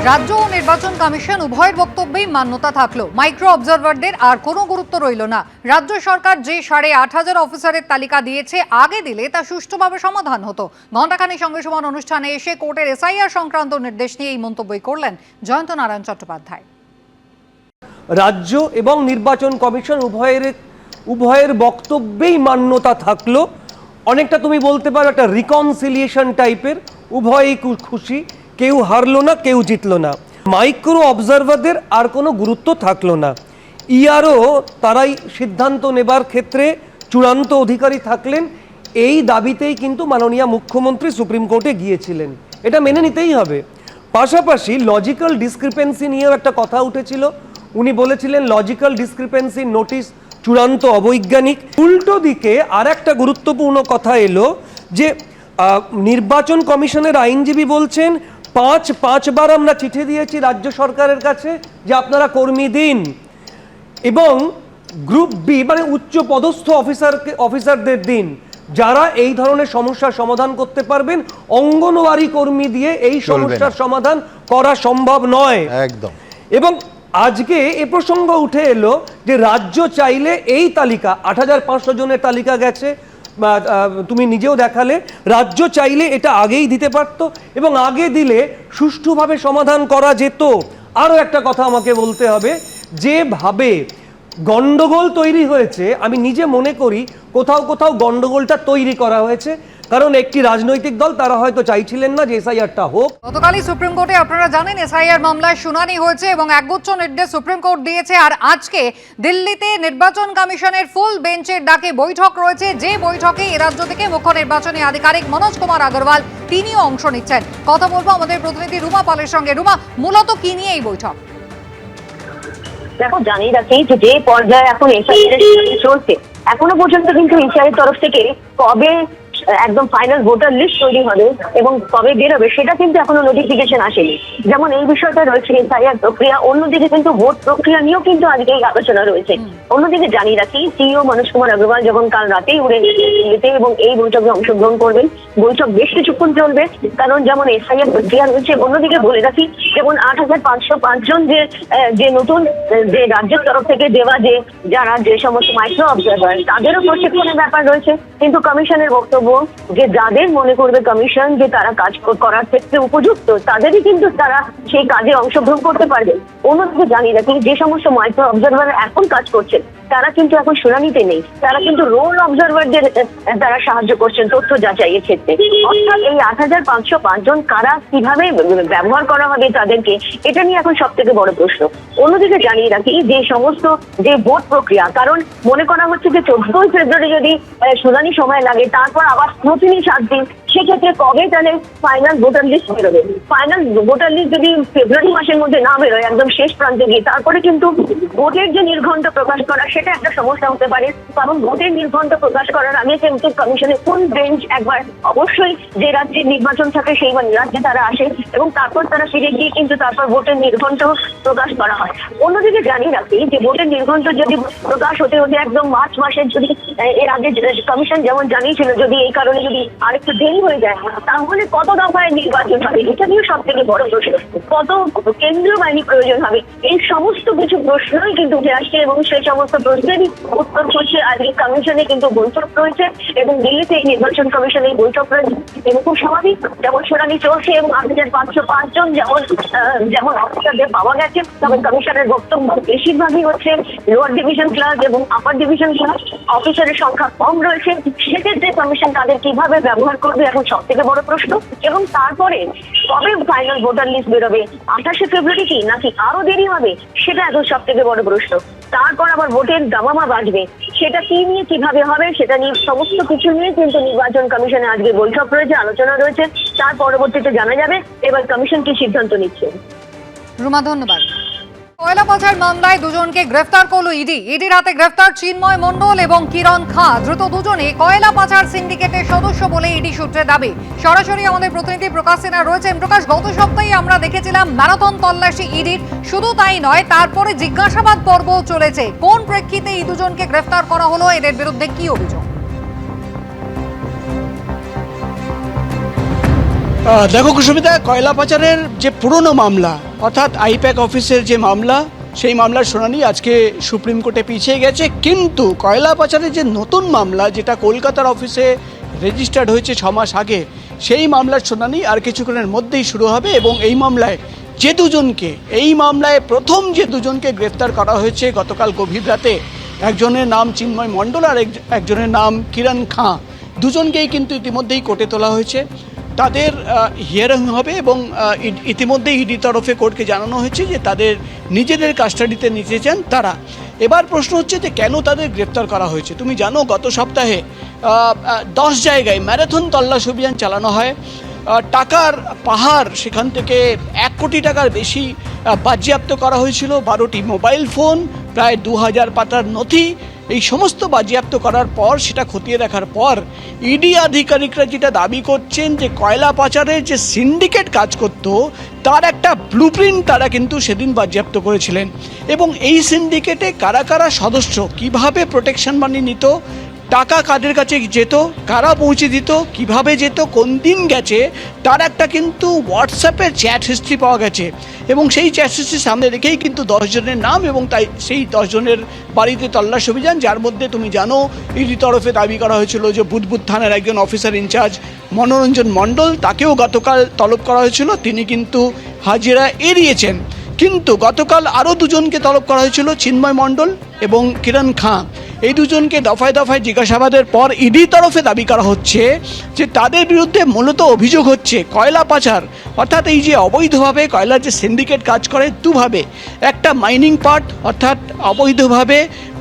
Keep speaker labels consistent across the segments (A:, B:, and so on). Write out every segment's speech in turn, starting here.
A: রাজ্য ও নির্বাচন কমিশন উভয়ের বক্তব্যেই মান্যতা থাকলো, মাইক্রো অবজারভারদের আর কোনো গুরুত্ব রইল না। রাজ্য সরকার যে 8,500 অফিসারের তালিকা দিয়েছে, আগে দিলে তা সুষ্ঠুভাবে সমাধান হতো। ঘণ্টাখানেক সঙ্গে সমান অনুষ্ঠানে এসে কোর্টের এসআইআর সংক্রান্ত নির্দেশ নিয়ে এই মন্তব্যই করলেন জয়ন্ত নারায়ণ চট্টোপাধ্যায়।
B: রাজ্য এবং নির্বাচন কমিশন উভয়ের বক্তব্যেই মান্যতা থাকলো। অনেকটা তুমি বলতে পারো একটা রিকনসিলিয়েশন টাইপের, উভয়েই খুশি, কেউ হারলো না কেউ জিতলো না। মাইক্রো অবজারভারদের আর কোনো গুরুত্ব থাকলো না। ইআরও তারাই সিদ্ধান্ত নেবার ক্ষেত্রে চূড়ান্ত অধিকারী থাকলেন, এই দাবিতেই কিন্তু মাননীয় মুখ্যমন্ত্রী সুপ্রিম কোর্টে গিয়েছিলেন, এটা মেনে নিতেই হবে। পাশাপাশি লজিক্যাল ডিসক্রিপেন্সি নিয়েও একটা কথা উঠেছিল, উনি বলেছিলেন লজিক্যাল ডিসক্রিপেন্সি নোটিশ চূড়ান্ত অবৈজ্ঞানিক। উল্টো দিকে আর একটা গুরুত্বপূর্ণ কথা এলো যে নির্বাচন কমিশনের আইনজীবী বলছেন পাঁচবার আমরা চিঠি দিয়েছি রাজ্য সরকারের কাছে যে আপনারা কর্মী দিন, এবং গ্রুপ বি মানে উচ্চ পদস্থ অফিসারদের দিন, যারা এই ধরনের সমস্যার সমাধান করতে পারবেন। অঙ্গনওয়াড়ি কর্মী দিয়ে এই সমস্যার সমাধান করা সম্ভব নয়
C: একদম।
B: এবং আজকে এ প্রসঙ্গ উঠে এলো যে রাজ্য চাইলে এই তালিকা 8,500 জনের তালিকা গেছে, তুমি নিজেও দেখালে, রাজ্য চাইলে এটা আগেই দিতে পারত এবং আগে দিলে সুষ্ঠুভাবে সমাধান করা যেত। আরও একটা কথা আমাকে বলতে হবে, যেভাবে গন্ডগোল তৈরি হয়েছে, আমি নিজে মনে করি কোথাও গন্ডগোলটা তৈরি করা হয়েছে, কারণ একটি রাজনৈতিক দল তারা হয়তো চাইছিলেন না যে এসআইআরটা হোক।
A: গতকালই সুপ্রিম কোর্টে আপনারা জানেন এসআইআর মামলায় শুনানি হয়েছে এবং একগুচ্ছ নির্দেশ সুপ্রিম কোর্ট দিয়েছে। আর আজকে দিল্লিতে নির্বাচন কমিশনের ফুল বেঞ্চের ডাকে বৈঠক রয়েছে, যে বৈঠকে এ রাজ্য থেকে মুখ্য নির্বাচনী আধিকারিক মনোজ কুমার আগরওয়াল তিনিও অংশ নিচ্ছেন। কথা বলবো আমাদের প্রতিনিধি রুমা পালের সঙ্গে। রুমা, মূলত কি নিয়ে এই বৈঠক?
D: দেখো, জানিয়ে রাখি যে পর্যায়ে এখন এসআইআর চলছে, এখনো পর্যন্ত কিন্তু এসআইআর তরফ থেকে কবে একদম ফাইনাল ভোটার লিস্ট তৈরি হবে এবং কবে বেরোবে সেটা কিন্তু এখনো নোটিফিকেশন আসেনি। যেমন এই বিষয়টা রয়েছে এসআইআর প্রক্রিয়া, অন্যদিকে কিন্তু ভোট প্রক্রিয়া নিয়েও কিন্তু আজকে এই আলোচনা রয়েছে। অন্যদিকে জানিয়ে রাখি সিইও মনোজ কুমার আগরওয়াল যখন কাল রাতেই উড়ে দিল্লিতে এবং এই বৈঠকে অংশগ্রহণ করবেন। বৈঠক বেশ কিছুক্ষণ চলবে, কারণ যেমন এসআইআর প্রক্রিয়া রয়েছে, অন্যদিকে বলে রাখি যেমন 8,505 জন যে নতুন যে রাজ্যের তরফ থেকে দেওয়া যারা যে সমস্ত মাইক্রো অবজারভার, তাদেরও প্রশিক্ষণের ব্যাপার রয়েছে। কিন্তু কমিশনের বক্তব্য যে যাদের মনে করবে কমিশন যে তারা কাজ করার ক্ষেত্রে উপযুক্ত, তাদেরই কিন্তু তারা সেই কাজে অংশগ্রহণ করতে পারবে। অন্যদিকে জানিয়ে রাখি যে সমস্ত মাইক্রো অবজারভার এখন কাজ করছেন তারা কিন্তু এখন শুনানিতে নেই, তারা কিন্তু রোল অবজারভারদের তারা সাহায্য করছেন তথ্য যাচাইয়ের ক্ষেত্রে। অর্থাৎ এই 8,505 জন কারা কিভাবে ব্যবহার করা হবে তাদেরকে, এটা নিয়ে এখন সব থেকে বড় প্রশ্ন। অন্যদিকে জানিয়ে রাখি যে সমস্ত যে ভোট প্রক্রিয়া, কারণ মনে করা হচ্ছে যে 14ই ফেব্রুয়ারি যদি শুনানি সময় লাগে, তারপর আবার প্রতিদিন 7 দিন, সেক্ষেত্রে কবে তাহলে ফাইনাল ভোটার লিস্ট বেরোবে? ফাইনাল ভোটার লিস্ট যদি ফেব্রুয়ারি মাসের মধ্যে না বেরোয়, একদম শেষ প্রান্তে গিয়ে, তারপরে কিন্তু ভোটের যে নির্ঘণ্ট প্রকাশ করা সেটা একটা সমস্যা হতে পারে। কারণ ভোটের নির্ঘণ্ট প্রকাশ করার আগে কিন্তু কমিশনের ফুল বেঞ্চ একবার অবশ্যই যে রাজ্যে নির্বাচন থাকে সেই রাজ্যে তারা আসে এবং তারপর তারা ফিরে গিয়ে কিন্তু তারপর ভোটের নির্ঘণ্ট প্রকাশ করা হয়। অন্যদিকে জানিয়ে রাখি যে ভোটের নির্ঘণ্ট যদি প্রকাশ হতে হতে একদম মার্চ মাসের, যদি এর আগে কমিশন যেমন জানিয়েছিল যদি এই কারণে যদি আরেকটু দেরি হয়ে যায়, তাহলে কত দফায় নির্বাচন হবে, এটা নিয়েও সব থেকে বড় প্রশ্ন। কত কেন্দ্রীয় বাহিনী প্রয়োজন হবে, এই সমস্ত কিছু প্রশ্নই কিন্তু উঠে আসছে এবং সেই সমস্ত প্রশ্নেরই উত্তর করছে আজকে কমিশনে কিন্তু বৈঠক রয়েছে এবং দিল্লিতে এই নির্বাচন কমিশনে এই বৈঠক রয়েছে এবং খুব স্বাভাবিক যেমন শুনানি চলছে এবং 8,505 জন যেমন অফিসারদের পাওয়া গেছে, তবে কমিশনের বক্তব্য বেশিরভাগই হচ্ছে লোয়ার ডিভিশন ক্লাস এবং আপার ডিভিশন ক্লাস অফিসারের সংখ্যা কম রয়েছে। সেক্ষেত্রে কমিশন তাদের কিভাবে ব্যবহার করবে এখন সব থেকে বড় প্রশ্ন। এবং তারপরে কবে ফাইনাল ভোটার লিস্ট বেরোবে, 28শে ফেব্রুয়ারি কি নাকি আরো দেরি হবে, সেটা এখন সব থেকে বড় প্রশ্ন। তারপর আবার ভোটের দামামা বাজবে, সেটা কি নিয়ে কিভাবে হবে, সেটা নিয়ে সমস্ত কিছু নিয়ে কিন্তু নির্বাচন কমিশনে আজকে বৈঠক রয়েছে, আলোচনা রয়েছে। তার পরবর্তীতে জানা যাবে এবার কমিশন কি সিদ্ধান্ত নিচ্ছে।
A: রুমা, ধন্যবাদ। কয়লা পাচার মামলায় দুজনকে গ্রেফতার করল ইডি। ইডির হাতে গ্রেফতার চিন্ময় মণ্ডল এবং কিরণ খাঁ। দ্রুত দুজনে কয়লা পাচার সিন্ডিকেটের সদস্য বলে ইডি সূত্রে দাবি। সরাসরি আমাদের প্রতিনিধি প্রকাশ সিনহা রয়েছেন। প্রকাশ, গত সপ্তাহে আমরা দেখেছিলাম ম্যারাথন তল্লাশি ইডির, শুধু তাই নয় তারপরে জিজ্ঞাসাবাদ পর্ব চলেছে। কোন প্রেক্ষিতে এই দুজনকে গ্রেফতার করা হলো, এদের বিরুদ্ধে কি অভিযোগ?
E: দেখো কুসুমিতা, কয়লা পাচারের যে পুরনো মামলা
C: অর্থাৎ আইপ্যাক অফিসের যে মামলা, সেই মামলার শুনানি আজকে সুপ্রিম কোর্টে পিছিয়ে গেছে। কিন্তু কয়লা পাচারের যে নতুন মামলা, যেটা কলকাতার অফিসে রেজিস্টার্ড হয়েছে 6 মাস আগে, সেই মামলার শুনানি আর কিছুক্ষণের মধ্যেই শুরু হবে। এবং এই মামলায় প্রথম যে দুজনকে গ্রেফতার করা হয়েছে গতকাল গভীর রাতে, একজনের নাম চিন্ময় মণ্ডল আর একজনের নাম কিরণ খাঁ, দুজনকেই কিন্তু ইতিমধ্যেই কোর্টে তোলা হয়েছে। তাদের হিয়ারিং হবে এবং ইতিমধ্যেই ইডি তরফে কোর্টকে জানানো হয়েছে যে তাদের নিজেদের কাস্টাডিতে নিতে চান তারা। এবার প্রশ্ন হচ্ছে যে কেন তাদের গ্রেপ্তার করা হয়েছে। তুমি জানো গত সপ্তাহে 10 জায়গায় ম্যারাথন তল্লাশি অভিযান চালানো হয়। টাকার পাহাড়, সেখান থেকে 1 কোটি টাকার বেশি বাজেয়াপ্ত করা হয়েছিল। 12টি মোবাইল ফোন, প্রায় 2000 পাতার নথি, এই সমস্ত বাজেয়াপ্ত করার পর, সেটা খতিয়ে দেখার পর ইডি আধিকারিকরা যেটা দাবি করছেন যে কয়লা পাচারের যে সিন্ডিকেট কাজ করত তার একটা ব্লুপ্রিন্ট তারা কিন্তু সেদিন বাজেয়াপ্ত করেছিলেন। এবং এই সিন্ডিকেটে কারা কারা সদস্য, কিভাবে প্রোটেকশন মানি নিত, টাকা কাদের কাছে যেত, কারা পৌঁছে দিত, কিভাবে যেত, কোন দিন গেছে, তার একটা কিন্তু হোয়াটসঅ্যাপের চ্যাট হিস্ট্রি পাওয়া গেছে। এবং সেই চ্যাট হিস্ট্রি সামনে রেখেই কিন্তু 10 জনের নাম এবং তাই সেই 10 জনের বাড়িতে তল্লাশি অভিযান, যার মধ্যে তুমি জানো ইডি তরফে দাবি করা হয়েছিল যে বুদবুদ থানার একজন অফিসার ইনচার্জ মনোরঞ্জন মণ্ডল, তাকেও গতকাল তলব করা হয়েছিল, তিনি কিন্তু হাজিরা এড়িয়েছেন। কিন্তু গতকাল আরও দুজনকে তলব করা হয়েছিল, চিন্ময় মণ্ডল এবং কিরণ খাঁ। এই দুজনকে দফায় দফায় জিজ্ঞাসাবাদের পর ইডি তরফে দাবি করা হচ্ছে যে তাদের বিরুদ্ধে মূলত অভিযোগ হচ্ছে কয়লা পাচার, অর্থাৎ এই যে অবৈধভাবে কয়লার যে সিন্ডিকেট কাজ করে দুভাবে, একটা মাইনিং পার্ট, অর্থাৎ অবৈধভাবে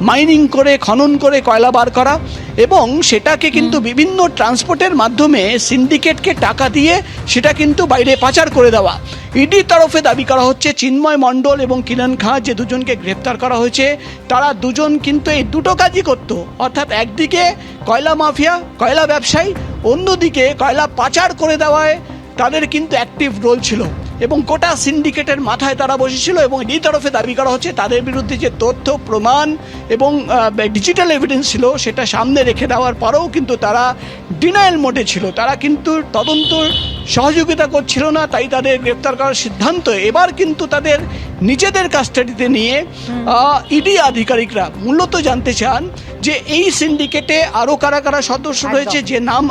C: মাইনিং করে খনন করে কয়লা বার করা, এবং সেটাকে কিন্তু বিভিন্ন ট্রান্সপোর্টের মাধ্যমে সিন্ডিকেটকে টাকা দিয়ে সেটা কিন্তু বাইরে পাচার করে দেওয়া। ইডির তরফে দাবি করা হচ্ছে চিন্ময় মণ্ডল এবং কিরণ খাঁ, যে দুজনকে গ্রেপ্তার করা হয়েছে, তারা দুজন কিন্তু এই দুটো কাজই করত। অর্থাৎ একদিকে কয়লা মাফিয়া, কয়লা ব্যবসায়ী, অন্যদিকে কয়লা পাচার করে দেওয়ায় তাদের কিন্তু অ্যাক্টিভ রোল ছিল এবং গোটা সিন্ডিকেটের মাথায় তারা বসেছিল। এবং এই তরফে দাবি করা হচ্ছে তাদের বিরুদ্ধে যে তথ্য প্রমাণ এবং ডিজিটাল এভিডেন্স ছিল, সেটা সামনে রেখে দেওয়ার পরেও কিন্তু তারা ডিনায়াল মোডে ছিল, তারা কিন্তু তদন্ত সহযোগিতা করছিল না। তাই তাদের গ্রেপ্তার করার সিদ্ধান্ত। এবার কিন্তু তাদের নিজেদের কাস্টাডিতে নিয়ে ইডি আধিকারিকরা মূলত জানতে চান যে এই সিন্ডিকেটে আরও কারা কারা সদস্য রয়েছে, যে নাম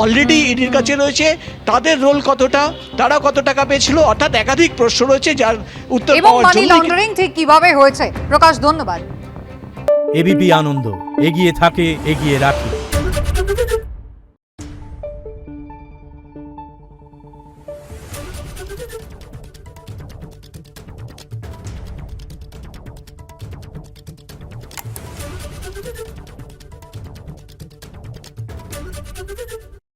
C: অলরেডি ইডির কাছে রয়েছে, তাদের রোল কতটা, তারা কত টাকা পেয়েছিল, অর্থাৎ একাধিক প্রশ্ন রয়েছে যার উত্তর
A: এবং
C: পাওয়ার
A: মানি
C: জন্য।
A: লন্ডারিং ঠিক কিভাবে হয়েছে। প্রকাশ, ধন্যবাদ।
E: এবিপি আনন্দ, এগিয়ে থাকে, এগিয়ে রাখে।
F: Thank you.